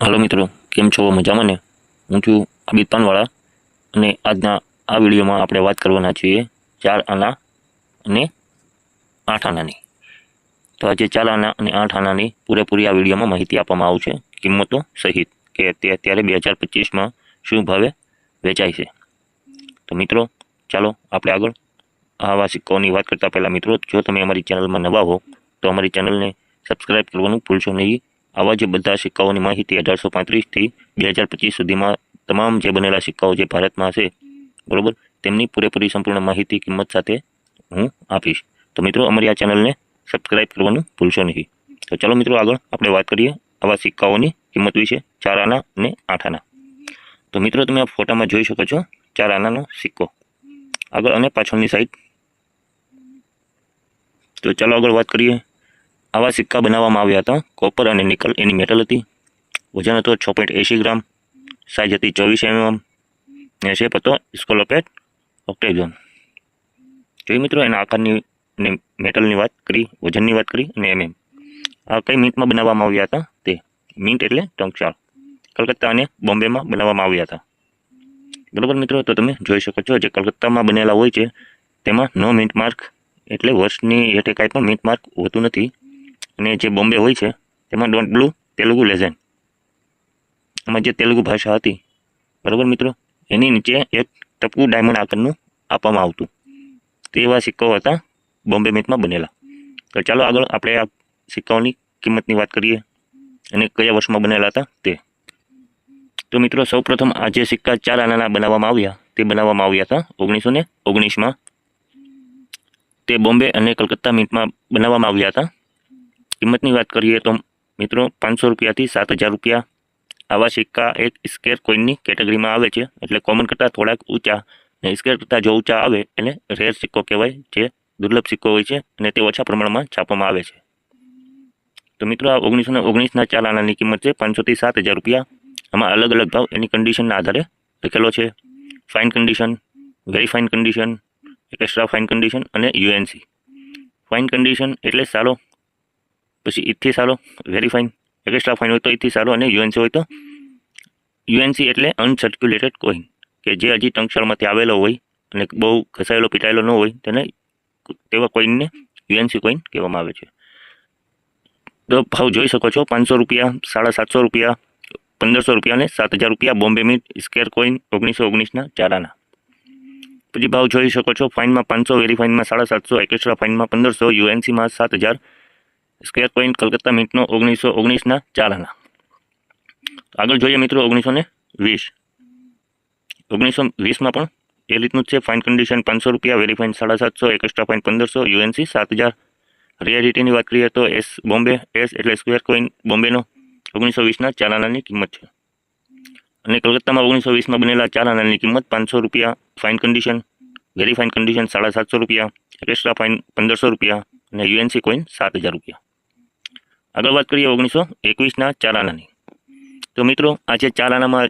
હાલો મિત્રો, કેમ છો? મજામાં ને? હું છું આબિદ પાનવાળા અને આજના આ વિડીયોમાં આપણે વાત કરવાના છીએ 4 આના અને 8 આનાની. તો આજે 4 આના અને 8 આનાની પૂરેપૂરી આ વિડીયોમાં માહિતી આપવામાં આવશે, કિંમતો સહિત, કે તે અત્યારે 2025માં શું ભાવે વેચાય છે. તો મિત્રો ચાલો આપણે આગળ આવા સિક્કાઓની વાત કરતા પહેલા મિત્રો, જો તમે અમારી ચેનલમાં નવા હો તો અમારી ચેનલને સબસ્ક્રાઇબ કરવાનું ભૂલશો નહીં. આવા જે બધા સિક્કાઓની માહિતી 1835થી 2025 સુધીમાં તમામ જે બનેલા સિક્કાઓ જે ભારતમાં હશે, બરોબર, તેમની પૂરેપૂરી સંપૂર્ણ માહિતી કિંમત સાથે હું આપીશ. તો મિત્રો અમારી આ ચેનલને સબસ્ક્રાઇબ કરવાનું ભૂલશો નહીં. તો ચાલો મિત્રો આગળ આપણે વાત કરીએ આવા સિક્કાઓની કિંમત વિશે, 4 આના અને 8 આના. તો મિત્રો તમે આ ફોટામાં જોઈ શકો છો 4 આનાનો સિક્કો આગળ અને પાછળની સાઈડ. તો ચાલો આગળ વાત કરીએ. આવા સિક્કા બનાવવામાં આવ્યા હતા કોપર અને નિકલ એની મેટલ હતી. વજન હતો 6.80 ગ્રામ. સાઇઝ હતી 24 mm અને શેપ હતો સ્કોલોપેટ ઓક્ટેગોન. જોઈ મિત્રો એના આકારની અને મેટલની વાત કરી, વજનની વાત કરી અને mm. આ કઈ મિન્ટમાં બનાવવામાં આવ્યા હતા? તે મિન્ટ એટલે ટંકશાળ, કલકત્તા અને બોમ્બેમાં બનાવવામાં આવ્યા હતા. બરોબર મિત્રો, તો તમે જોઈ શકો છો જે કલકત્તામાં બનેલા હોય છે તેમાં નો મિન્ટ માર્ક, એટલે વર્ષની હેઠે કાંઈ પણ મિન્ટ માર્ક હોતું નથી. અને જે બોમ્બે હોય છે તેમાં ડોન્ટ બ્લુ તેલુગુ લેઝન્ડ, એમાં જે તેલુગુ ભાષા હતી, બરાબર મિત્રો, એની નીચે એક ટપકું ડાયમંડ આકારનું આપવામાં આવતું. તે એવા સિક્કાઓ હતા બોમ્બે મિન્ટમાં બનેલા. તો ચાલો આગળ આપણે આ સિક્કાઓની કિંમતની વાત કરીએ અને કયા વર્ષમાં બનેલા હતા તે. તો મિત્રો સૌપ્રથમ આ જે સિક્કા 4 આનાના બનાવવામાં આવ્યા તે બનાવવામાં આવ્યા હતા 1919માં. તે બોમ્બે અને કલકત્તા મિન્ટમાં બનાવવામાં આવ્યા હતા. કિંમતની વાત કરીએ તો મિત્રો 500 રૂપિયાથી 7,000 રૂપિયા. આવા સિક્કા એક સ્કેર કોઈનની કેટેગરીમાં આવે છે, એટલે કોમન કરતાં થોડાક ઊંચા અને સ્કેર કરતાં જો ઊંચા આવે એને રેર સિક્કો કહેવાય, જે દુર્લભ સિક્કો હોય છે અને તે ઓછા પ્રમાણમાં છાપવામાં આવે છે. તો મિત્રો આ 1919ના 4 આનાની કિંમત છે 500થી 7,000 રૂપિયા. આમાં અલગ અલગ ભાવ એની કન્ડિશનના આધારે લખેલો છે. Fine condition, very fine condition, extra fine condition અને યુએનસી. ફાઇન કન્ડિશન એટલે સારો, પછી ઈથી સારો, વેરી ફાઇન, એક્સ્ટ્રા ફાઇન હોય તો ઈથી સારો અને યુએનસી હોય તો યુએનસી એટલે અનસર્ક્યુલેટેડ કોઈન, કે જે હજી ટંકશાળમાંથી આવેલો હોય અને બહુ ઘસાયેલો પીટાયેલો ન હોય તેને તેવા કોઈનને યુએનસી કોઈન કહેવામાં આવે છે. તો ભાવ જોઈ શકો છો 500 રૂપિયા, 750 રૂપિયા, 1500 રૂપિયા અને 7,000 રૂપિયા બોમ્બે મિન્ટ સ્કેર કોઈન 1919ના 4 આના. પછી ભાવ જોઈ શકો છો ફાઇનમાં 500, વેરી ફાઇનમાં 750, એક્સ્ટ્રા ફાઇનમાં 1500, યુએનસીમાં 7,000. સ્કેર કોઈન કલકત્તા મિન્ટનો 1919ના 4 આના. આગળ જોઈએ મિત્રો 1920. 1920માં પણ એ રીતનું જ છે. ફાઇન કન્ડિશન 500 રૂપિયા, very fine 750, extra fine 1500, UNC 7,000. રિયાલિટીની વાત કરીએ તો એસ બોમ્બે, એસ એટલે સ્ક્વેર કોઈન બોમ્બેનો 1920ના 4 આનાની કિંમત છે. અને કલકત્તામાં 1920માં બનેલા 4 આનાની કિંમત 500 રૂપિયા, fine condition, very fine condition 750 રૂપિયા, એક્સ્ટ્રા ફાઇન 1500 રૂપિયા અને યુએનસી કોઈન 7,000 રૂપિયા. આગળ વાત કરીએ 1921ના 4 આનાની. તો મિત્રો આ જે 4 આનામાં